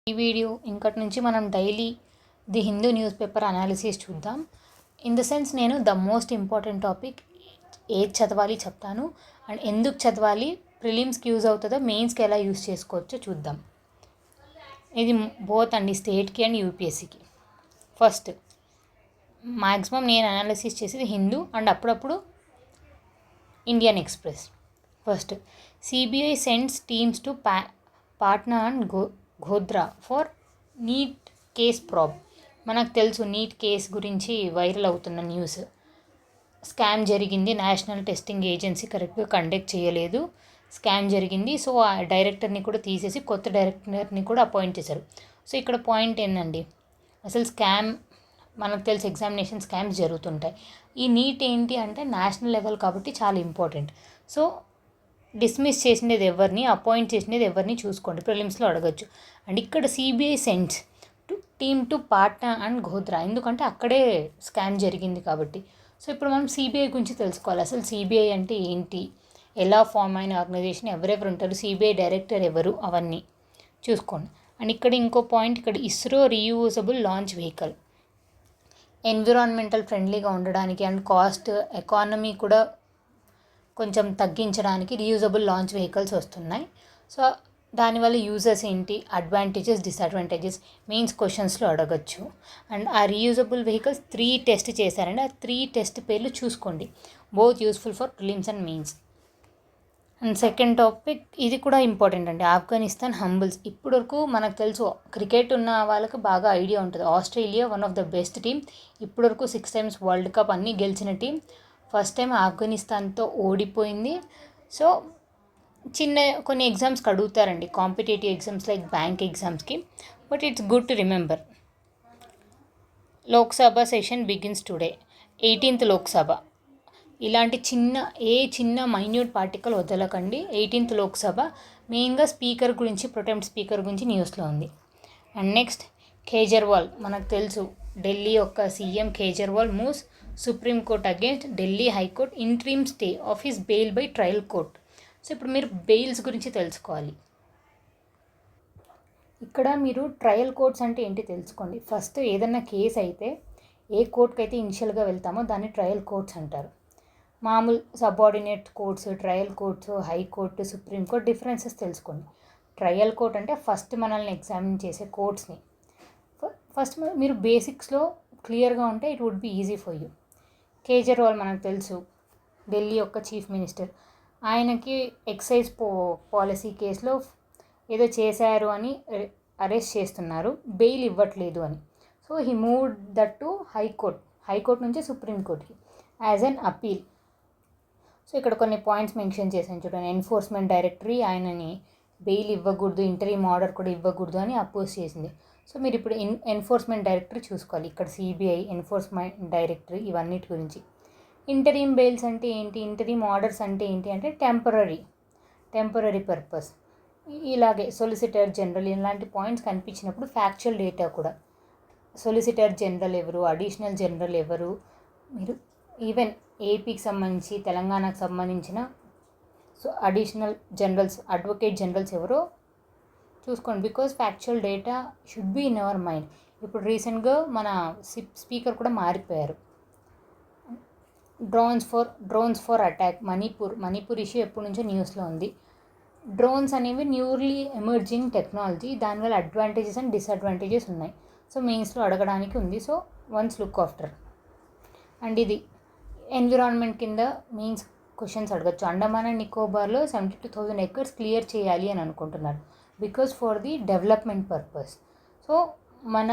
ఈ వీడియో ఇంకటి నుంచి మనం daily the Hindu news paper analysis చూద్దాం. ఇన్ ద సెన్స్ నేను ద మోస్ట్ ఇంపార్టెంట్ టాపిక్ ఏది చదవాలి చెప్తాను, అండ్ ఎందుకు చదవాలి, ప్రిలిమ్స్కి యూజ్ అవుతుందో, మెయిన్స్కి ఎలా యూజ్ చేసుకోవచ్చో చూద్దాం. ఇది బోత్ అండి, స్టేట్కి అండ్ యూపీఎస్సీకి. ఫస్ట్ మ్యాక్సిమం నేను అనాలిసిస్ చేసేది హిందూ అండ్ అప్పుడప్పుడు Indian Express. First, CBI sends teams to Patna and Godhra for NEET case probe. మనకు తెలుసు నీట్ కేస్ గురించి వైరల్ అవుతున్న న్యూస్. స్కామ్ జరిగింది, నేషనల్ టెస్టింగ్ ఏజెన్సీ కరెక్ట్గా కండక్ట్ చేయలేదు, స్కామ్ జరిగింది. సో ఆ డైరెక్టర్ని కూడా తీసేసి కొత్త డైరెక్టర్ని కూడా అపాయింట్ చేశారు. సో ఇక్కడ పాయింట్ ఏంటండి, అసలు స్కామ్ మనకు తెలుసు, ఎగ్జామినేషన్ స్కామ్స్ జరుగుతుంటాయి. ఈ నీట్ ఏంటి అంటే నేషనల్ లెవెల్ కాబట్టి చాలా ఇంపార్టెంట్. సో డిస్మిస్ చేసినది ఎవరిని, అపాయింట్ చేసినది ఎవరిని చూసుకోండి, ప్రిలిమ్స్లో అడగచ్చు. అండ్ ఇక్కడ CBI sends team to Patna and Godhra, ఎందుకంటే అక్కడే స్కామ్ జరిగింది కాబట్టి. సో ఇప్పుడు మనం సిబిఐ గురించి తెలుసుకోవాలి. అసలు సిబిఐ అంటే ఏంటి, ఎలా ఫామ్ అయిన ఆర్గనైజేషన్, ఎవరెవరు ఉంటారు, సిబిఐ డైరెక్టర్ ఎవరు, అవన్నీ చూసుకోండి. అండ్ ఇక్కడ ఇంకో పాయింట్, ఇక్కడ ISRO reusable launch vehicle, environmental ఫ్రెండ్లీగా ఉండడానికి అండ్ కాస్ట్ ఎకానమీ కూడా కొంచెం తగ్గించడానికి రీయూజబుల్ లాంచ్ వెహికల్స్ వస్తున్నాయి. సో దానివల్ల యూజర్స్ ఏంటి, అడ్వాంటేజెస్, డిసడ్వాంటేజెస్ మెయిన్స్ క్వశ్చన్స్లో అడగచ్చు. అండ్ ఆ రీయూజబుల్ వెహికల్స్ 3 టెస్ట్ చేశారండి, ఆ 3 టెస్ట్ పేర్లు చూసుకోండి. Both useful for prelims and mains. And second topic, ఇది కూడా ఇంపార్టెంట్ అండి, ఆఫ్ఘనిస్తాన్ హంబుల్స్. ఇప్పటివరకు మనకు తెలుసు, క్రికెట్ ఉన్న వాళ్ళకి బాగా ఐడియా ఉంటుంది. Australia one of the best team, ఇప్పటివరకు 6 times వరల్డ్ కప్ అన్నీ గెలిచిన టీం. ఫస్ట్ టైం ఆఫ్ఘనిస్తాన్తో ఓడిపోయింది. సో కొన్ని ఎగ్జామ్స్కి అడుగుతారండి, కాంపిటేటివ్ ఎగ్జామ్స్ లైక్ బ్యాంక్ ఎగ్జామ్స్కి. But it's good to remember. Lok Sabha session begins today, 18th Lok Sabha. ఇలాంటి చిన్న మైన్యూట్ పార్టికల్ వదలకండి. 18th లోక్సభ మెయిన్గా స్పీకర్ గురించి, ప్రొటెంప్ట్ స్పీకర్ గురించి న్యూస్లో ఉంది. అండ్ నెక్స్ట్, కేజ్రీవాల్, మనకు తెలుసు ఢిల్లీ యొక్క CM Kejriwal moves Supreme Court against Delhi high court interim stay of his bail by trial court. So ఇప్పుడు మీరు బెయిల్స్ గురించి తెలుసుకోవాలి. ఇక్కడ మీరు ట్రయల్ కోర్ట్స్ అంటే ఏంటి తెలుసుకోండి. ఫస్ట్ ఏదన్నా కేసు అయితే ఏ కోర్టుకి అయితే ఇనిషియల్గా వెళ్తామో దాన్ని ట్రయల్ కోర్ట్స్ అంటారు. మామూలు subordinate courts, trial courts, high court, supreme court differences తెలుసుకోండి. ట్రయల్ కోర్ట్ అంటే ఫస్ట్ మనల్ని ఎగ్జామిన్ చేసే కోర్ట్స్ని. ఫస్ట్ మీరు బేసిక్స్లో క్లియర్గా ఉంటే it would be easy for you. Kejriwal మనకు తెలుసు ఢిల్లీ యొక్క చీఫ్ మినిస్టర్. ఆయనకి ఎక్సైజ్ పాలసీ కేసులో ఏదో చేశారు అని అరెస్ట్ చేస్తున్నారు, బెయిల్ ఇవ్వట్లేదు అని. So he moved that to high court నుంచి సుప్రీంకోర్టుకి యాజ్ అన్ అపీల్. సో ఇక్కడ కొన్ని పాయింట్స్ మెన్షన్ చేశాను చూడండి. ఎన్ఫోర్స్మెంట్ డైరెక్టరీ ఆయనని బెయిల్ ఇవ్వకూడదు, ఇంటరీమ్ ఆర్డర్ కూడా ఇవ్వకూడదు అని అపోజ్ చేసింది. సో మీరు ఇప్పుడు ఎన్ఫోర్స్మెంట్ డైరెక్టరీ చూసుకోవాలి. ఇక్కడ సిబిఐ, ఎన్ఫోర్స్మెంట్ డైరెక్టరీ, ఇవన్నిటి గురించి. ఇంటరీమ్ బెయిల్స్ అంటే ఏంటి, ఇంటరీమ్ ఆర్డర్స్ అంటే ఏంటి అంటే టెంపరీ పర్పస్. ఇలాగే సొలిసిటర్ జనరల్, ఇలాంటి పాయింట్స్ కనిపించినప్పుడు ఫ్యాక్చువల్ డేటా కూడా, సొలిసిటర్ జనరల్ ఎవరు, అడిషనల్ జనరల్ ఎవరు, మీరు ఈవెన్ ఏపీకి సంబంధించి, తెలంగాణకు సంబంధించిన అడిషనల్ జనరల్స్, అడ్వకేట్ జనరల్స్ ఎవరో చూసుకోండి. Because factual data should be in our mind. ఇప్పుడు రీసెంట్గా మన స్పీకర్ కూడా మారిపోయారు. Drones for attack, Manipur issue ఎప్పటి నుంచో న్యూస్లో ఉంది. డ్రోన్స్ అనేవి న్యూలీ ఎమర్జింగ్ టెక్నాలజీ, దానివల్ల అడ్వాంటేజెస్ అండ్ డిసడ్వాంటేజెస్ ఉన్నాయి. సో మెయిన్స్లో అడగడానికి ఉంది. So once look after. And ఇది ఎన్విరాన్మెంట్ కింద మెయిన్స్ క్వశ్చన్స్ అడగచ్చు. అండమాన్ అండ్ నికోబార్లో 72,000 acres క్లియర్ చేయాలి అని అనుకుంటున్నారు, because for the development purpose. So మన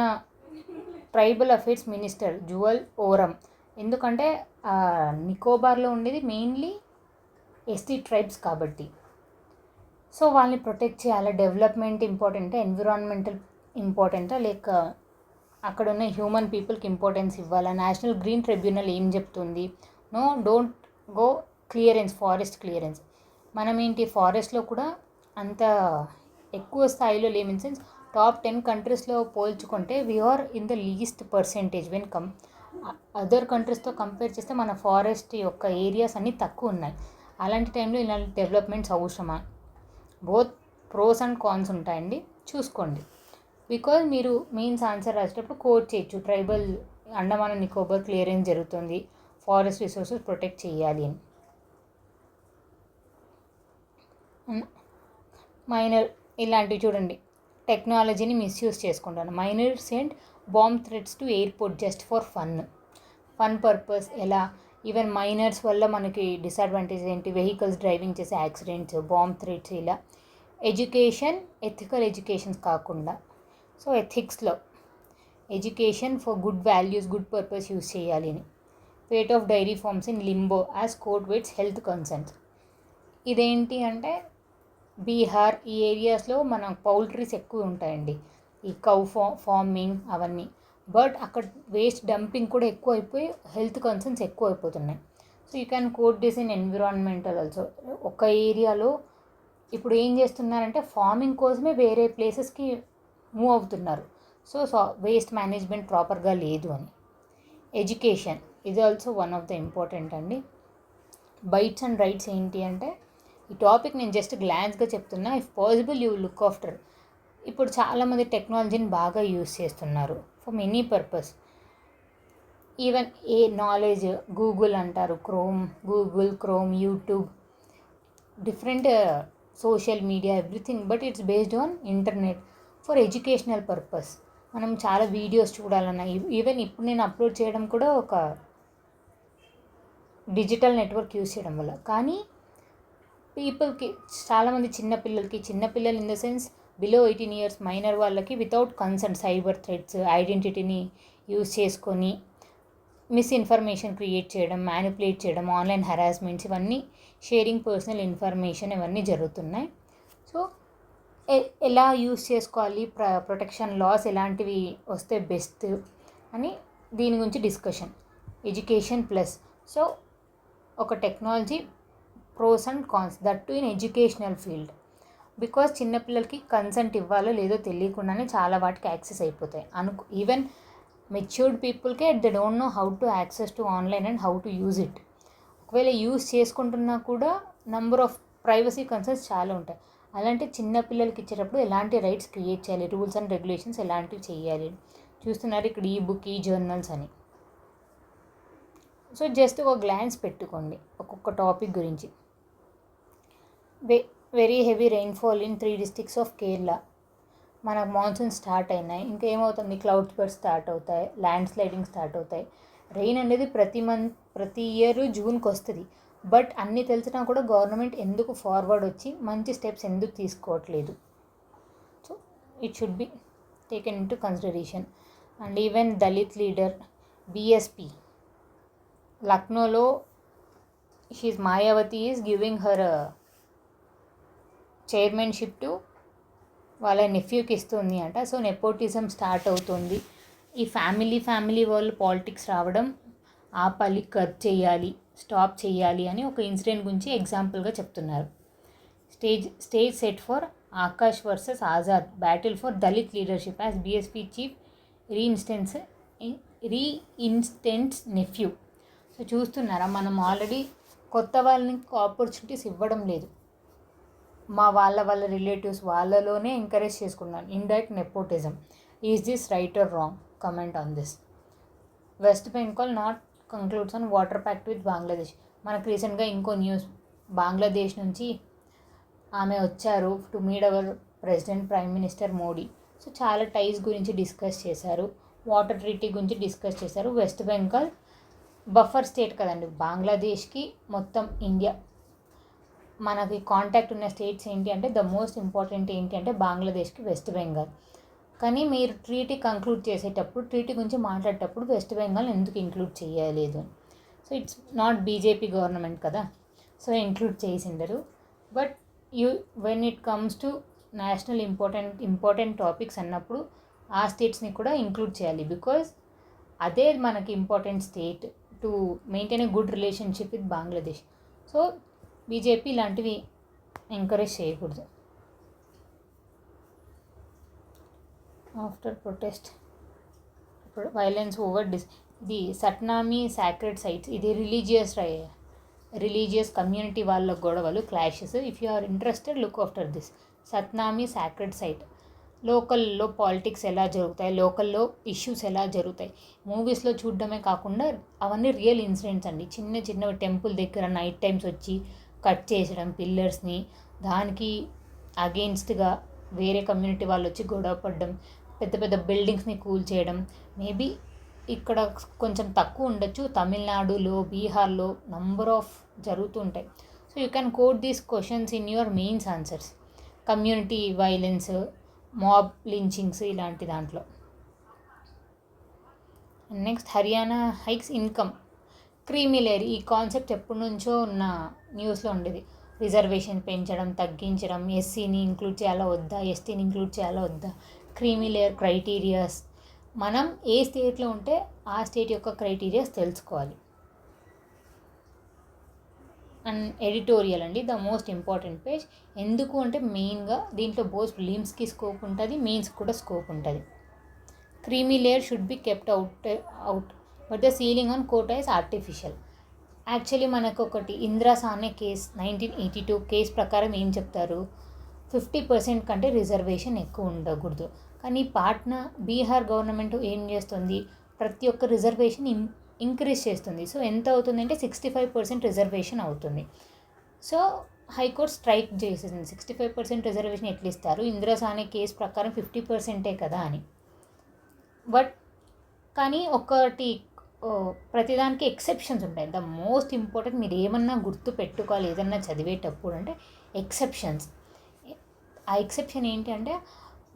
tribal affairs minister Jual Oram, ఎందుకంటే నికోబార్లో ఉండేది మెయిన్లీ ఎస్టీ ట్రైబ్స్ కాబట్టి, సో వాళ్ళని ప్రొటెక్ట్ చేయాలి. డెవలప్మెంట్ ఇంపార్టెంటా, ఎన్విరాన్మెంటల్ ఇంపార్టెంటా, లేక అక్కడ ఉన్న హ్యూమన్ పీపుల్కి ఇంపార్టెన్స్ ఇవ్వాలా? నేషనల్ గ్రీన్ ట్రిబ్యునల్ ఏం చెప్తుంది? Don't go clearance, forest clearance. మనం ఏంటి, ఫారెస్ట్లో కూడా అంత ఎక్కువ స్థాయిలో లేము. ఇన్ సెన్స్ టాప్ 10 కంట్రీస్లో పోల్చుకుంటే we are in the least percentage when other కంట్రీస్తో కంపేర్ చేస్తే మన ఫారెస్ట్ యొక్క ఏరియాస్ అన్నీ తక్కువ ఉన్నాయి. అలాంటి టైంలో ఇలాంటి డెవలప్మెంట్స్ అవసరమా? బోత్ ప్రోస్ అండ్ కాన్స్ ఉంటాయండి, చూసుకోండి. బికాజ్ మీరు మెయిన్స్ ఆన్సర్ రాసేటప్పుడు కోట్ చేయొచ్చు, tribal Andaman and Nicobar clearance జరుగుతుంది, ఫారెస్ట్ రిసోర్సెస్ ప్రొటెక్ట్ చేయాలి అని. మైనర్ ఇలాంటివి చూడండి, టెక్నాలజీని మిస్యూజ్ చేసుకుంటాను. Minor send bomb threats to airport just for fun purpose. ఎలా ఈవెన్ మైనర్స్ వల్ల మనకి డిసడ్వాంటేజ్ ఏంటి, వెహికల్స్ డ్రైవింగ్ చేసే యాక్సిడెంట్స్, బాంబ్ థ్రెట్స్, ఇలా. ఎడ్యుకేషన్ ఎథికల్ ఎడ్యుకేషన్స్ కాకుండా, సో ఎథిక్స్లో education for good values, good purpose use చేయాలి అని. Fate of dairy farms in limbo as court weights health concerns. ఇదేంటి అంటే బీహార్ ఈ ఏరియాస్లో మన పౌల్ట్రీస్ ఎక్కువ ఉంటాయండి, ఈ కౌ ఫార్మింగ్ అవన్నీ. బట్ అక్కడ వేస్ట్ డంపింగ్ కూడా ఎక్కువ అయిపోయి హెల్త్ కన్సర్న్స్ ఎక్కువ అయిపోతున్నాయి. So you can quote this in environmental also. ఒక ఏరియాలో ఇప్పుడు ఏం చేస్తున్నారంటే ఫార్మింగ్ కోసమే వేరే ప్లేసెస్కి మూవ్ అవుతున్నారు. సో వేస్ట్ మేనేజ్మెంట్ ప్రాపర్గా లేదు అని. ఎడ్యుకేషన్ ఇది also one of the important అండి. బైట్స్ అండ్ రైట్స్ ఏంటి అంటే, ఈ టాపిక్ నేను జస్ట్ గ్లాన్స్గా చెప్తున్నా. If possible you look after. ఇప్పుడు చాలామంది టెక్నాలజీని బాగా యూస్ చేస్తున్నారు for many purpose. Even a knowledge Google అంటారు, Google Chrome, YouTube, different social media, everything. But it's based on internet for educational purpose. మనం చాలా వీడియోస్ చూడాలన్నా, ఈవెన్ ఇప్పుడు నేను అప్లోడ్ చేయడం కూడా ఒక డిజిటల్ నెట్వర్క్ యూస్ చేయడం వల్ల. కానీ పీపుల్కి చాలామంది చిన్నపిల్లలు in the sense below 18 years minor వాళ్ళకి వితౌట్ కన్సర్న్ సైబర్ థ్రెట్స్, ఐడెంటిటీని యూజ్ చేసుకొని మిస్ఇన్ఫర్మేషన్ క్రియేట్ చేయడం, మ్యానిపులేట్ చేయడం, ఆన్లైన్ హెరాస్మెంట్స్, ఇవన్నీ షేరింగ్ పర్సనల్ ఇన్ఫర్మేషన్ ఇవన్నీ జరుగుతున్నాయి. సో ఎలా యూస్ చేసుకోవాలి, ప్రొటెక్షన్ లాస్ ఎలాంటివి వస్తే బెస్ట్ అని దీని గురించి డిస్కషన్. ఎడ్యుకేషన్ ప్లస్, సో ఒక technology pros and cons, that to in educational field. Because చిన్నపిల్లలకి కన్సెంట్ ఇవ్వాలో లేదో తెలియకుండానే చాలా వాటికి యాక్సెస్ అయిపోతాయి. ఈవెన్ మెచ్యూర్డ్ పీపుల్కే they don't know how to access to online and how to use it. ఒకవేళ యూజ్ చేసుకుంటున్నా కూడా నంబర్ ఆఫ్ ప్రైవసీ కన్సర్న్స్ చాలా ఉంటాయి. అలాంటి చిన్నపిల్లలకి ఇచ్చేటప్పుడు ఎలాంటి రైట్స్ క్రియేట్ చేయాలి, రూల్స్ అండ్ రెగ్యులేషన్స్ ఎలాంటివి చేయాలి చూస్తున్నారు ఇక్కడ ఈ బుక్, ఈ జర్నల్స్ అని. సో జస్ట్ ఒక గ్లాన్స్ పెట్టుకోండి ఒక్కొక్క టాపిక్ గురించి. Very heavy rainfall in 3 districts of Kerala. మనకు మాన్సూన్ స్టార్ట్ అయినాయి, ఇంకా ఏమవుతుంది, క్లౌడ్ బర్స్ట్ స్టార్ట్ అవుతాయి, ల్యాండ్ స్లైడింగ్ స్టార్ట్ అవుతాయి. రెయిన్ అనేది ప్రతి ఇయర్ జూన్కి వస్తుంది. బట్ అన్నీ తెలిసినా కూడా గవర్నమెంట్ ఎందుకు ఫార్వర్డ్ వచ్చి మంచి స్టెప్స్ ఎందుకు తీసుకోవట్లేదు? So it should be taken into consideration. And even Dalit leader BSP లక్నోలో she's Mayawati is giving her chairmanship to వాళ్ళ నెఫ్యూకి ఇస్తుంది అంట. సో నెపోటిజం స్టార్ట్ అవుతుంది. ఈ ఫ్యామిలీ వాళ్ళు పాలిటిక్స్ రావడం ఆపాలి, కట్ చేయాలి, స్టాప్ చేయాలి అని ఒక ఇన్సిడెంట్ గురించి ఎగ్జాంపుల్గా చెప్తున్నారు. Stage set for Akash versus Azad battle for Dalit leadership as BSP chief reinstates nephew. So చూస్తున్నారా, మనం ఆల్రెడీ కొత్త వాళ్ళని ఆపర్చునిటీస్ ఇవ్వడం లేదు, వాళ్ళ రిలేటివ్స్ వాళ్ళలోనే ఎంకరేజ్ చేసుకున్నాను. Indirect nepotism. Is this right or wrong? Comment on this. West Bengal not concludes on water pact with Bangladesh. మనకు రీసెంట్గా ఇంకో న్యూస్, బంగ్లాదేశ్ నుంచి ఆమె వచ్చారు to meet our president, prime minister Modi. So చాలా టైస్ గురించి డిస్కస్ చేశారు, వాటర్ ట్రీటీ గురించి డిస్కస్ చేశారు. వెస్ట్ బెంగాల్ బఫర్ స్టేట్ కదండి బంగ్లాదేశ్కి, మొత్తం ఇండియా మనకి కాంటాక్ట్ ఉన్న స్టేట్స్ ఏంటి అంటే ద మోస్ట్ ఇంపార్టెంట్ ఏంటి అంటే బంగ్లాదేశ్కి వెస్ట్ బెంగాల్. కానీ మీరు ట్రీటీ కంక్లూడ్ చేసేటప్పుడు, ట్రీటీ గురించి మాట్లాడేటప్పుడు వెస్ట్ బెంగాల్ ఎందుకు ఇంక్లూడ్ చేయలేదు? So it's not BJP government కదా, సో ఇంక్లూడ్ చేసిండరు. But when it comes to national important topics అన్నప్పుడు ఆ స్టేట్స్ని కూడా ఇంక్లూడ్ చేయాలి. బికాజ్ అదే మనకి important state to maintain a good relationship with Bangladesh. So BJP ఇలాంటివి ఎంకరేజ్ చేయకూడదు. ఆఫ్టర్ ప్రొటెస్ట్ వైలెన్స్ ఓవర్ ఇది సట్నామీ సాక్రెడ్ సైట్స్, ఇది రిలీజియస్ కమ్యూనిటీ వాళ్ళ గొడవలు, clashes. If you are interested look after this. Satnami sacred site లోకల్లో పాలిటిక్స్ ఎలా జరుగుతాయి, లోకల్లో ఇష్యూస్ ఎలా జరుగుతాయి. మూవీస్లో చూడడమే కాకుండా అవన్నీ రియల్ ఇన్సిడెంట్స్ అండి. చిన్న చిన్న టెంపుల్ దగ్గర నైట్ టైమ్స్ వచ్చి కట్ చేసడం పిల్లర్స్ని, దానికి అగెయిన్స్ట్గా వేరే కమ్యూనిటీ వాళ్ళు వచ్చి గొడవ పడడం, పెద్ద పెద్ద బిల్డింగ్స్ని కూల్ చేయడం. మేబీ ఇక్కడ కొంచెం తక్కువ ఉండొచ్చు, తమిళనాడులో బీహార్లో నంబర్ ఆఫ్ జరుగుతుంటాయి. So you can quote these questions in your mains answers. Community violence, mob lynchings ఇలాంటి దాంట్లో. Next Haryana hikes income creamy layer. ఈ కాన్సెప్ట్ ఎప్పటి నుంచో ఉన్న న్యూస్లో ఉండేది. రిజర్వేషన్ పెంచడం, తగ్గించడం, ఎస్సీని ఇంక్లూడ్ చేయాలా వద్దా, ఎస్టీని ఇంక్లూడ్ చేయాలా వద్దా, క్రీమీ లేయర్ క్రైటీరియాస్. మనం ఏ స్టేట్లో ఉంటే ఆ స్టేట్ యొక్క క్రైటీరియాస్ తెలుసుకోవాలి. అండ్ ఎడిటోరియల్ అండి ద మోస్ట్ ఇంపార్టెంట్ పేజ్. ఎందుకు అంటే మెయిన్గా దీంట్లో బోత్ ప్రిలిమ్స్కి స్కోప్ ఉంటుంది, మెయిన్స్కి కూడా స్కోప్ ఉంటుంది. Creamy layer should be kept out but the ceiling on quota is artificial. Actually మనకు ఒకటి ఇందిరా సానే కేస్ 1982 కేస్ ప్రకారం ఏం చెప్తారు, 50% కంటే రిజర్వేషన్ ఎక్కువ ఉండకూడదు. కానీ పాట్నా బీహార్ గవర్నమెంట్ ఏం చేస్తుంది, ప్రతి ఒక్క రిజర్వేషన్ ఇంక్రీజ్ చేస్తుంది. సో ఎంత అవుతుందంటే 65% రిజర్వేషన్ అవుతుంది. సో హైకోర్టు స్ట్రైక్ చేసేసింది, 65% రిజర్వేషన్ ఎట్లా ఇస్తారు, ఇందిరా సానే కేసు ప్రకారం 50%ఏ కదా అని. బట్ కానీ ఒకటి ప్రతిదానికి ఎక్సెప్షన్స్ ఉంటాయి. ద మోస్ట్ ఇంపార్టెంట్ మీరు ఏమన్నా గుర్తు పెట్టుకోవాలి ఏదన్నా చదివేటప్పుడు అంటే ఎక్సెప్షన్స్. ఆ ఎక్సెప్షన్ ఏంటి అంటే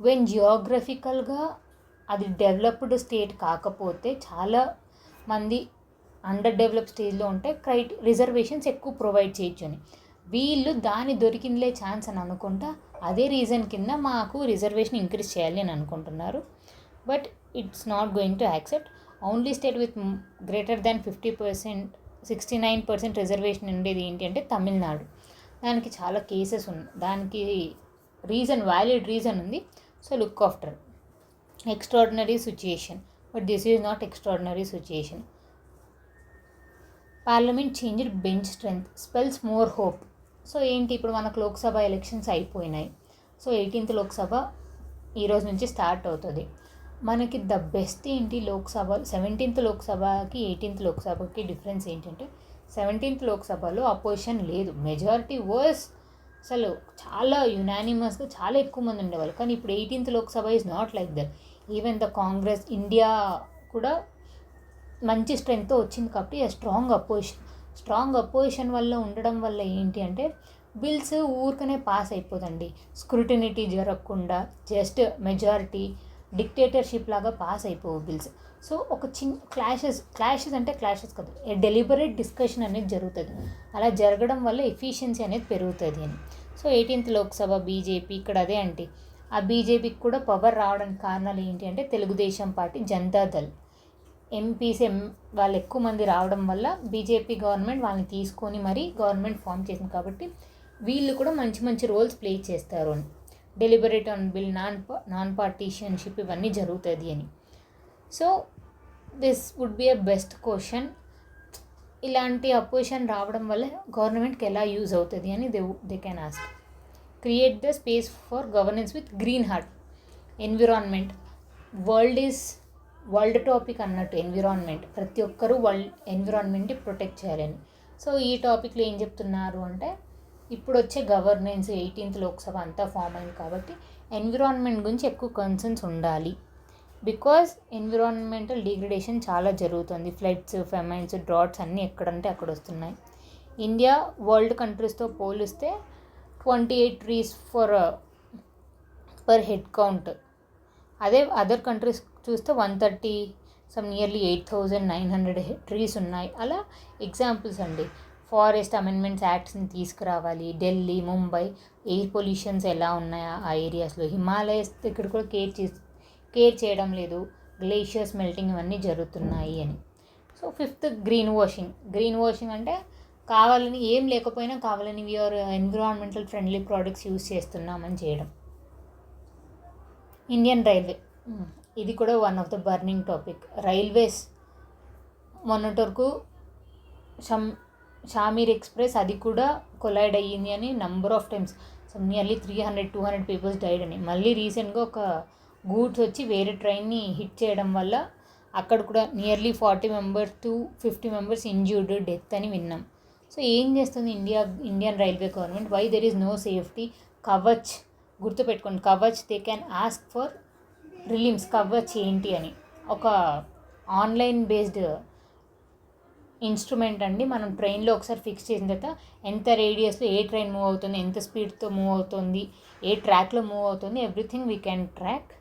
వెన్ జియోగ్రఫికల్గా అది డెవలప్డ్ స్టేట్ కాకపోతే చాలా మంది అండర్ డెవలప్ స్టేజ్లో ఉంటే రిజర్వేషన్స్ ఎక్కువ ప్రొవైడ్ చేయొచ్చు అని. వీళ్ళు దాని దొరికిందిలే ఛాన్స్ అని అనుకుంటా అదే రీజన్ కింద మాకు రిజర్వేషన్ ఇంక్రీజ్ చేయాలి అని అనుకుంటున్నారు. But it's not going to accept. Only state with greater than 50%, 69% reservation ఉండేది ఏంటి అంటే తమిళనాడు. దానికి చాలా కేసెస్ ఉన్నాయి, దానికి వ్యాలిడ్ రీజన్ ఉంది. So look after extraordinary situation, but this is not extraordinary situation. Parliament changed bench strength spells more hope. So ఏంటి, ఇప్పుడు మనకు లోక్సభ ఎలక్షన్స్ అయిపోయినాయి. సో 18th లోక్సభ ఈరోజు నుంచి స్టార్ట్ అవుతుంది. మనకి ద బెస్ట్ ఏంటి, లోక్సభ 17th లోక్సభకి 18th లోక్సభకి డిఫరెన్స్ ఏంటంటే 17th లోక్సభలో అపోజిషన్ లేదు, మెజారిటీ వాజ్ అసలు చాలా యునానిమస్గా చాలా ఎక్కువ మంది ఉండేవాళ్ళు. కానీ ఇప్పుడు 18th Lok Sabha is not like that. Even the Congress India కూడా మంచి స్ట్రెంగ్త్తో వచ్చింది కాబట్టి స్ట్రాంగ్ అపోజిషన్ వల్ల ఉండడం వల్ల ఏంటి అంటే బిల్స్ ఊరికనే పాస్ అయిపోదండి, స్క్రూటినిటీ జరగకుండా జస్ట్ మెజారిటీ డిక్టేటర్షిప్ లాగా పాస్ అయిపోవు బిల్స్. సో ఒక చిన్న క్లాషెస్ అంటే క్లాషెస్ కాదు, డెలిబరేట్ డిస్కషన్ అనేది జరుగుతుంది. అలా జరగడం వల్ల ఎఫిషియన్సీ అనేది పెరుగుతుంది అని. సో 18th లోక్సభ బీజేపీ ఇక్కడ అదే అంటే ఆ బీజేపీకి కూడా పవర్ రావడానికి కారణాలు ఏంటి అంటే తెలుగుదేశం పార్టీ, జనతాదళ్ ఎంపీస్ వాళ్ళు ఎక్కువ మంది రావడం వల్ల బీజేపీ గవర్నమెంట్ వాళ్ళని తీసుకొని మరీ గవర్నమెంట్ ఫామ్ చేసింది. కాబట్టి వీళ్ళు కూడా మంచి మంచి రోల్స్ ప్లే చేస్తారు అని. Deliberate on bill, non partisanship ఇవన్నీ జరుగుతుంది అని. So this would be a best question. ఇలాంటి అపోజిషన్ రావడం వల్ల గవర్నమెంట్కి ఎలా యూజ్ అవుతుంది అని they can ask. Create the space for governance with green heart. Environment world topic అన్నట్టు ఎన్విరాన్మెంట్, ప్రతి ఒక్కరూ ఎన్విరాన్మెంట్ని ప్రొటెక్ట్ చేయాలని. సో ఈ టాపిక్లో ఏం చెప్తున్నారు అంటే ఇప్పుడు వచ్చే గవర్నెన్స్ 18th లోక్సభ అంతా ఫామ్ అయింది కాబట్టి ఎన్విరాన్మెంట్ గురించి ఎక్కువ కన్సర్న్స్ ఉండాలి. బికాజ్ ఎన్విరాన్మెంటల్ డిగ్రేడేషన్ చాలా జరుగుతుంది, ఫ్లడ్స్, ఫెమైన్స్, డ్రాట్స్ అన్నీ ఎక్కడంటే అక్కడ వస్తున్నాయి. ఇండియా వరల్డ్ కంట్రీస్తో పోలిస్తే 28 ట్రీస్ పర్ హెడ్ కౌంట్. అదే అదర్ కంట్రీస్ చూస్తే 130, నియర్లీ 8,900 ట్రీస్ ఉన్నాయి. అలా ఎగ్జాంపుల్స్ అండి. ఫారెస్ట్ అమెండ్మెంట్స్ యాక్ట్స్ని తీసుకురావాలి. ఢిల్లీ, ముంబై ఎయిర్ పొల్యూషన్స్ ఎలా ఉన్నాయా ఆ ఏరియాస్లో. హిమాలయస్ దగ్గర కూడా కేర్ చేయడం లేదు, గ్లేషియర్స్ మెల్టింగ్ ఇవన్నీ జరుగుతున్నాయి అని. సో 5th గ్రీన్ వాషింగ్ అంటే కావాలని ఏం లేకపోయినా కావాలని we're environmental friendly products use చేస్తున్నామని చేయడం. ఇండియన్ రైల్వే, ఇది కూడా one of the burning topic. Railways మొన్నటి వరకు షామీర్ ఎక్స్ప్రెస్ అది కూడా కొలైడ్ అయ్యింది అని number of times. So nearly 300-200 peoples died అని. మళ్ళీ రీసెంట్గా ఒక గూడ్స్ వచ్చి వేరే ట్రైన్ని హిట్ చేయడం వల్ల అక్కడ కూడా nearly 40 members to 50 members injured, death అని విన్నాం. సో ఏం చేస్తుంది Indian railway government? Why there is no safety? Kavach గుర్తుపెట్టుకోండి, Kavach they can ask for prelims. Kavach ఏంటి అని ఒక ఆన్లైన్ బేస్డ్ ఇన్స్ట్రుమెంట్ అండి. మనం ట్రైన్లో ఒకసారి ఫిక్స్ చేసిన తర్వాత ఎంత రేడియస్లో ఏ ట్రైన్ మూవ్ అవుతుంది, ఎంత స్పీడ్తో మూవ్ అవుతుంది, ఏ ట్రాక్లో మూవ్ అవుతుంది, everything we can track.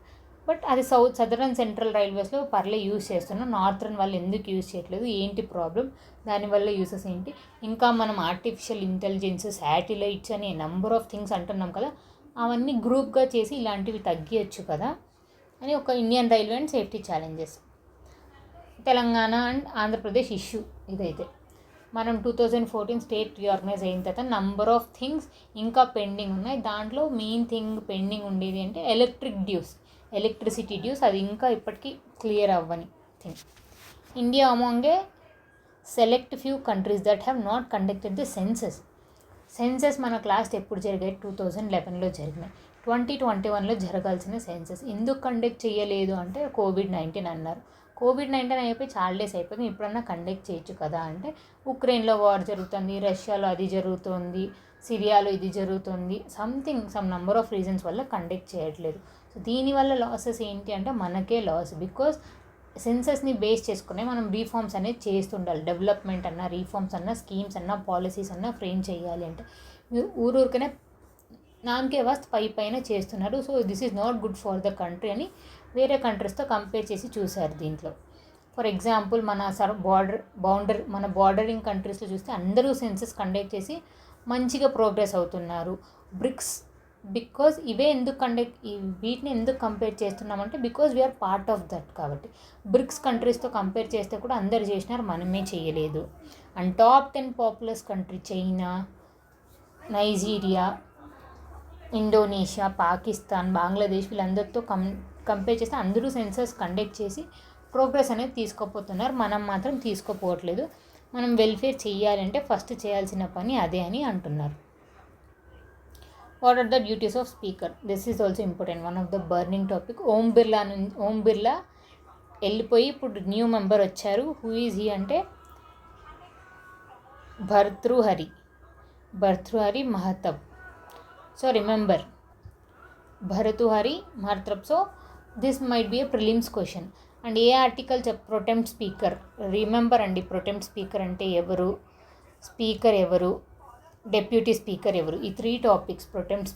But అది సదరన్ సెంట్రల్ రైల్వేస్లో యూస్ చేస్తున్నాం. నార్థరన్ వాళ్ళు ఎందుకు యూస్ చేయట్లేదు, ఏంటి ప్రాబ్లం, దానివల్ల యూసెస్ ఏంటి? ఇంకా మనం ఆర్టిఫిషియల్ ఇంటెలిజెన్స్, శాటిలైట్స్ అని నెంబర్ ఆఫ్ థింగ్స్ అంటున్నాం కదా, అవన్నీ గ్రూప్గా చేసి ఇలాంటివి తగ్గించచ్చు కదా అని ఒక Indian railway and safety challenges. Telangana and Andhra Pradesh issue ఇదైతే. మనం 2014 స్టేట్ రీఆర్గనైజ్ అయిన తర్వాత నంబర్ ఆఫ్ థింగ్స్ ఇంకా పెండింగ్ ఉన్నాయి. దాంట్లో మెయిన్ థింగ్ పెండింగ్ ఉండేది అంటే ఎలక్ట్రిసిటీ డ్యూస్. అది ఇంకా ఇప్పటికీ క్లియర్ అవ్వని thing. India among a select few countries that have not conducted the census మన క్లాస్ ఎప్పుడు జరిగాయి? 2011లో జరిగినాయి. 2021లో జరగాల్సిన సెన్సెస్ ఎందుకు కండక్ట్ చేయలేదు అంటే COVID-19 అన్నారు. COVID-19 అయిపోయి చాలా డేస్ అయిపోయింది, ఇప్పుడన్నా కండక్ట్ చేయొచ్చు కదా అంటే ఉక్రెయిన్లో వార్ జరుగుతుంది, రష్యాలో అది జరుగుతుంది, సిరియాలో ఇది జరుగుతుంది, సమ్ నంబర్ ఆఫ్ రీజన్స్ వల్ల కండక్ట్ చేయట్లేదు. సో దీనివల్ల లాసెస్ ఏంటి అంటే మనకే లాస్. బికాస్ సెన్సెస్ని బేస్ చేసుకునే మనం రీఫార్మ్స్ అనేది చేస్తుండాలి. డెవలప్మెంట్ అన్నా, రీఫార్మ్స్ అన్నా, స్కీమ్స్ అన్నా, పాలసీస్ అన్నా ఫ్రేమ్ చేయాలి అంటే మీరు ఊరికనే నామకే వాస్త్ పైన చేస్తున్నారు. So this is not good for the country అని వేరే కంట్రీస్తో కంపేర్ చేసి చూశారు దీంట్లో. ఫర్ ఎగ్జాంపుల్ మన బార్డరింగ్ కంట్రీస్లో చూస్తే అందరూ సెన్సెస్ కండక్ట్ చేసి మంచిగా ప్రోగ్రెస్ అవుతున్నారు. బ్రిక్స్, బికాజ్ వీటిని ఎందుకు కంపేర్ చేస్తున్నామంటే because we're part of that. కాబట్టి బ్రిక్స్ కంట్రీస్తో కంపేర్ చేస్తే కూడా అందరు చేసినారు, మనమే చేయలేదు. And top 10 populous country China, Nigeria, Indonesia, Pakistan, Bangladesh వీళ్ళందరితో కంపేర్ చేస్తే అందరూ సెన్సస్ కండక్ట్ చేసి ప్రోగ్రెస్ అనేది తీసుకోపోతున్నారు. మనం మాత్రం తీసుకోపోవట్లేదు. మనం వెల్ఫేర్ చేయాలంటే ఫస్ట్ చేయాల్సిన పని అదే అని అంటున్నారు. What are the duties of speaker? This is also important, one of the burning topic. Om Birla వెళ్ళిపోయి ఇప్పుడు న్యూ మెంబర్ వచ్చారు. హూ ఈజ్ హీ అంటే Bhartruhari Mahtab. So remember Bhartruhari Mahtab. So this might be a prelims question. And a article pro tem speaker? Remember అండి, pro tem speaker అంటే ఎవరు, speaker ఎవరు, deputy speaker ఎవరు, ఈ 3 టాపిక్స్. ప్రొటెంప్ట్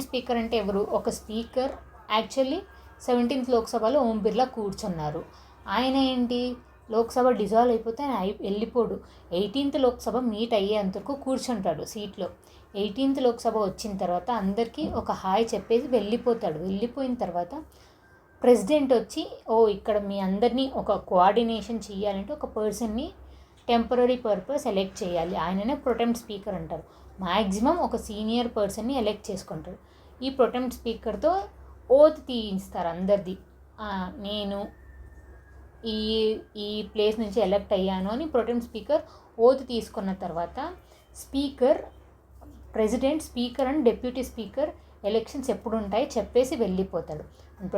స్పీకర్ అంటే ఎవరు? ఒక స్పీకర్. యాక్చువల్లీ 17th లోక్సభలో ఓం బిర్లా కూర్చున్నారు. ఆయన ఏంటి, లోక్సభ డిజాల్వ్ అయిపోతే ఆయన వెళ్ళిపోడు. 18th లోక్సభ మీట్ అయ్యేంతకు కూర్చుంటాడు సీట్లో. 18th లోక్సభ వచ్చిన తర్వాత అందరికీ ఒక హాయ్ చెప్పేసి వెళ్ళిపోతాడు. వెళ్ళిపోయిన తర్వాత ప్రెసిడెంట్ వచ్చి ఇక్కడ మీ అందరినీ ఒక కోఆర్డినేషన్ చేయాలంటే ఒక పర్సన్ని టెంపరీ పర్పస్ ఎలెక్ట్ చేయాలి. ఆయననే ప్రొటెంప్ట్ స్పీకర్ అంటారు. మ్యాక్సిమం ఒక సీనియర్ పర్సన్ని ఎలెక్ట్ చేసుకుంటారు. ఈ ప్రొటెంప్ట్ స్పీకర్తో ఓత్ తీయిస్తారు అందరిది. నేను ఈ ప్లేస్ నుంచి ఎలెక్ట్ అయ్యాను అని ప్రొటెంప్ట్ స్పీకర్ ఓత్ తీసుకున్న తర్వాత president, speaker and deputy speaker elections ఎప్పుడు ఉంటాయి చెప్పేసి వెళ్ళిపోతాడు. And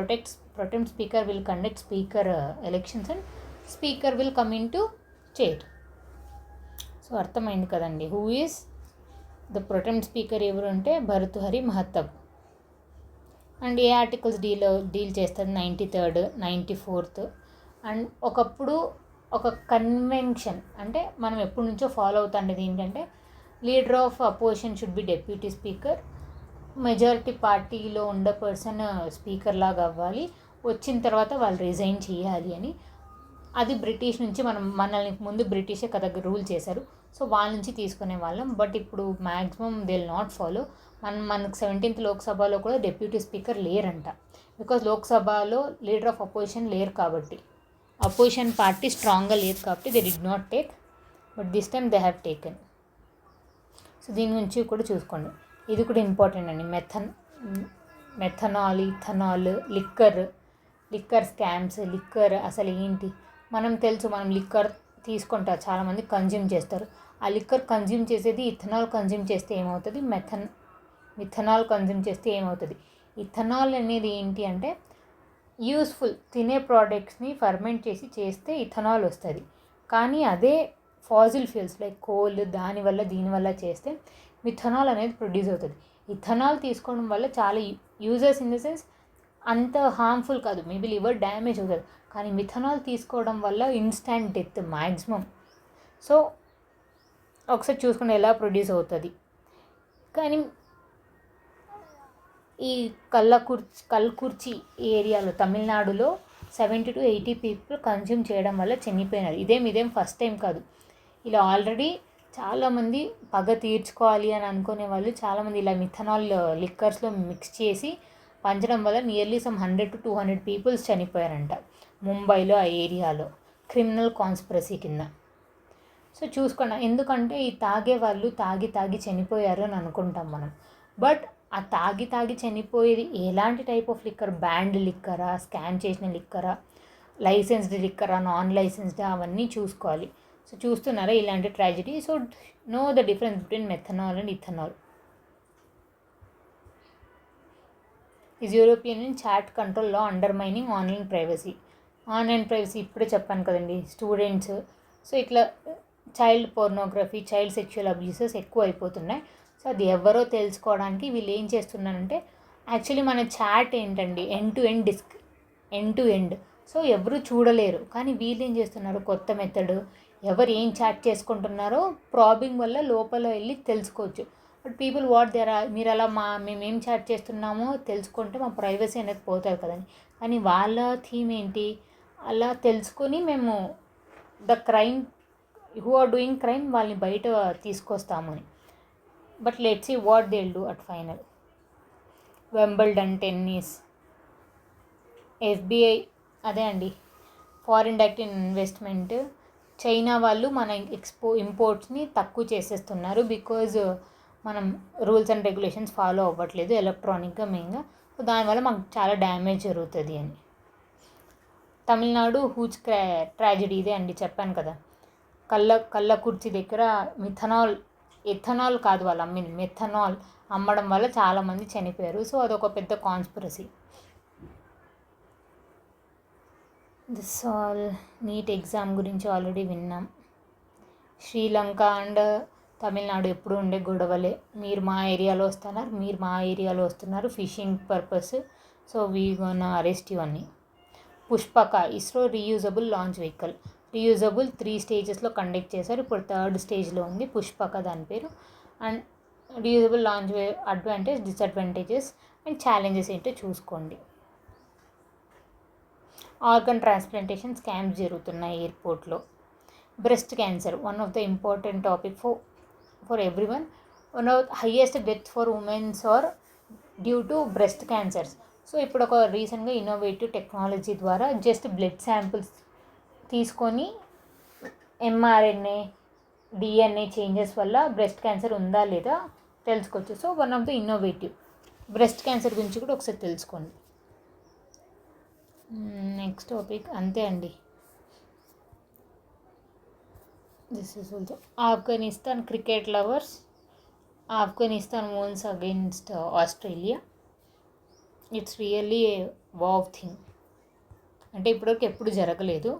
pro tem speaker will conduct speaker elections and speaker will come in to chair. So అర్థమైంది కదండి. Who is the pro tem speaker ఎవరు అంటే Bhartruhari Mahtab. And a articles deal చేస్తారు? 93rd, 94th. అండ్ ఒకప్పుడు ఒక కన్వెన్షన్ అంటే మనం ఎప్పటి నుంచో ఫాలో అవుతుండేది ఏంటంటే leader of opposition should be deputy speaker, majority పార్టీలో ఉండే పర్సన్ స్పీకర్ లాగా అవ్వాలి, వచ్చిన తర్వాత వాళ్ళు రిజైన్ చేయాలి అని. అది బ్రిటిష్ నుంచి మనల్ని ముందు బ్రిటిషే కదా రూల్ చేశారు. సో వాళ్ళ నుంచి తీసుకునే వాళ్ళం. బట్ ఇప్పుడు maximum they will not follow. మనకు 17th లోక్సభలో కూడా డెప్యూటీ స్పీకర్ లేరంట. బికాజ్ లోక్సభలో లీడర్ ఆఫ్ అపోజిషన్ లేరు కాబట్టి, అపోజిషన్ పార్టీ స్ట్రాంగ్గా లేదు కాబట్టి they did not take. But this time they have taken. So దీని గురించి కూడా చూసుకోండి. ఇది కూడా ఇంపార్టెంట్ అండి. Methanol, ethanol, liquor scams. Liquor అసలు ఏంటి మనం తెలుసు. మనం లిక్కర్ తీసుకుంటారు, చాలామంది కన్జ్యూమ్ చేస్తారు. ఆ లిక్కర్ కన్జ్యూమ్ చేసేది ఇథనాల్ కన్జ్యూమ్ చేస్తే ఏమవుతుంది, మిథనాల్ కన్జ్యూమ్ చేస్తే ఏమవుతుంది. ఇథనాల్ అనేది ఏంటి అంటే యూస్ఫుల్ తినే ప్రోడక్ట్స్ని ఫర్మెంట్ చేస్తే ఇథనాల్ వస్తుంది. కానీ అదే ఫాజిల్ ఫ్యూల్స్ లైక్ కోల్ దీనివల్ల చేస్తే మిథనాల్ అనేది ప్రొడ్యూస్ అవుతుంది. ఇథనాల్ తీసుకోవడం వల్ల చాలా యూజర్స్ ఇన్ ద సెన్స్ అంత హార్మ్ఫుల్ కాదు, మేబీ లివర్ డ్యామేజ్ అవుతుంది. కానీ మిథనాల్ తీసుకోవడం వల్ల ఇన్స్టాంట్ డెత్ మ్యాక్సిమం. సో ఒకసారి చూసుకుని ఎలా ప్రొడ్యూస్ అవుతుంది. కానీ ఈ కల్కుర్చి ఏరియాలో తమిళనాడులో 70 to 80 పీపుల్ కన్జ్యూమ్ చేయడం వల్ల చనిపోయినారు. ఇదేం ఫస్ట్ టైం కాదు. ఇలా ఆల్రెడీ చాలామంది పగ తీర్చుకోవాలి అని అనుకునే వాళ్ళు చాలామంది ఇలా మిథనాల్ లిక్కర్స్లో మిక్స్ చేసి పంచడం వల్ల నియర్లీ 100 to 200 పీపుల్స్ చనిపోయారంట ముంబైలో, ఆ ఏరియాలో క్రిమినల్ కాన్స్పిరసీ కింద. సో చూసుకోండి, ఎందుకంటే ఈ తాగే వాళ్ళు తాగి చనిపోయారు అని అనుకుంటాం మనం. బట్ ఆ తాగి చనిపోయేది ఎలాంటి టైప్ ఆఫ్ లిక్కర్, బ్యాండ్ లిక్కరా, స్కామ్ చేసిన లిక్కరా, లైసెన్స్డ్ లిక్కరా, నాన్ లైసెన్స్డ్, అవన్నీ చూసుకోవాలి. సో చూస్తున్నారా ఇలాంటి tragedy. So know the difference between methanol and ethanol. Is European Union chat control law undermining online privacy ఇప్పుడే చెప్పాను కదండి, స్టూడెంట్స్. సో ఇట్లా child pornography, child sexual abuses ఎక్కువ అయిపోతున్నాయి. సో అది ఎవరో తెలుసుకోవడానికి వీళ్ళు ఏం చేస్తున్నారంటే, యాక్చువల్లీ మన చాట్ ఏంటండి ఎండ్ టు ఎండ్. సో ఎవరు చూడలేరు, కానీ వీళ్ళు ఏం చేస్తున్నారు, కొత్త మెథడ్, ఎవరు ఏం చాట్ చేసుకుంటున్నారో ప్రాబింగ్ వల్ల లోపల వెళ్ళి తెలుసుకోవచ్చు. బట్ పీపుల్ మీరు అలా మేమేం చాట్ చేస్తున్నామో తెలుసుకుంటే మా ప్రైవసీ అనేది పోతుంది కదండి. కానీ వాళ్ళ థీమ్ ఏంటి, అలా తెలుసుకొని మేము the crime who are doing crime వాళ్ళని బయట తీసుకొస్తామని. But let's see what they will do at final. Wimbledon tennis, FBI అదే అండి, ఫారిన్ డైరెక్ట్ ఇన్వెస్ట్మెంట్, చైనా వాళ్ళు మన ఇంపోర్ట్స్ని తక్కువ చేసేస్తున్నారు బికాజ్ మనం రూల్స్ అండ్ రెగ్యులేషన్స్ ఫాలో అవ్వట్లేదు ఎలక్ట్రానిక్గా మెయిన్గా. సో దానివల్ల మాకు చాలా డ్యామేజ్ జరుగుతుంది అని. తమిళనాడు హ్యూజ్ ట్రాజడీ ఇదే అండి, చెప్పాను కదా, కల్లకుర్చి దగ్గర ఎథనాల్ కాదు వాళ్ళు అమ్మింది, మెథనాల్ అమ్మడం వల్ల చాలామంది చనిపోయారు. సో అదొక పెద్ద conspiracy. This all. NEET exam గురించి ఆల్రెడీ విన్నాం. శ్రీలంక అండ్ తమిళనాడు ఎప్పుడు ఉండే గొడవలే, మీరు మా ఏరియాలో వస్తున్నారు fishing purpose, so we gonna arrest you అని. Pushpak, ISRO reusable launch vehicle, reusable 3 స్టేజెస్లో కండక్ట్ చేశారు. ఇప్పుడు 3rd స్టేజ్లో ఉంది పుష్పక దాని పేరు. And reusable launch advantage, disadvantages and challenges ఏంటో చూసుకోండి. ఆర్గన్ ట్రాన్స్ప్లాంటేషన్ స్కామ్స్ జరుగుతున్నాయి ఎయిర్పోర్ట్లో. Breast cancer, one of the important topic for every one. One of highest death for womens are due to breast cancers. So ఇప్పుడు ఒక రీసెంట్గా innovative technology ద్వారా just blood samples తీసుకొని mRNA, DNA changes వల్ల breast cancer ఉందా లేదా తెలుసుకోవచ్చు. So one of the innovative. Breast cancer గురించి కూడా ఒకసారి తెలుసుకోండి. నెక్స్ట్ టాపిక్ అంతే అండి. This is also Afghanistan cricket lovers. Afghanistan wins against Australia. It's really a wow thing. అంటే ఇప్పటివరకు ఎప్పుడు జరగలేదు.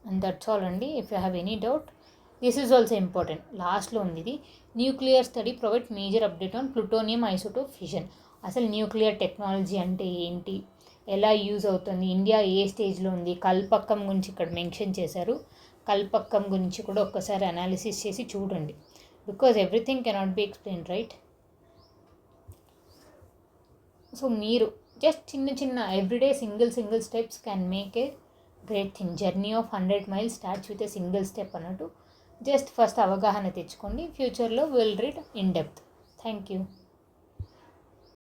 అండ్ దట్స్ ఆల్ అండి. If you have any doubt, this is also important, లాస్ట్లో ఉంది ఇది. Nuclear study provide major update on plutonium isotope fission. అసలు nuclear technology అంటే ఏంటి, ఎలా యూజ్ అవుతుంది, ఇండియా ఏ స్టేజ్లో ఉంది, కల్పక్కం గురించి ఇక్కడ మెన్షన్ చేశారు. కల్పక్కం గురించి కూడా ఒక్కసారి అనాలిసిస్ చేసి చూడండి, because everything cannot be explain, right? So మీరు జస్ట్ చిన్న everyday single steps can make a great thing. Journey of 100 miles starts with a single step అన్నట్టు. జస్ట్ ఫస్ట్ అవగాహన తెచ్చుకోండి, ఫ్యూచర్లో will read in depth. Thank you.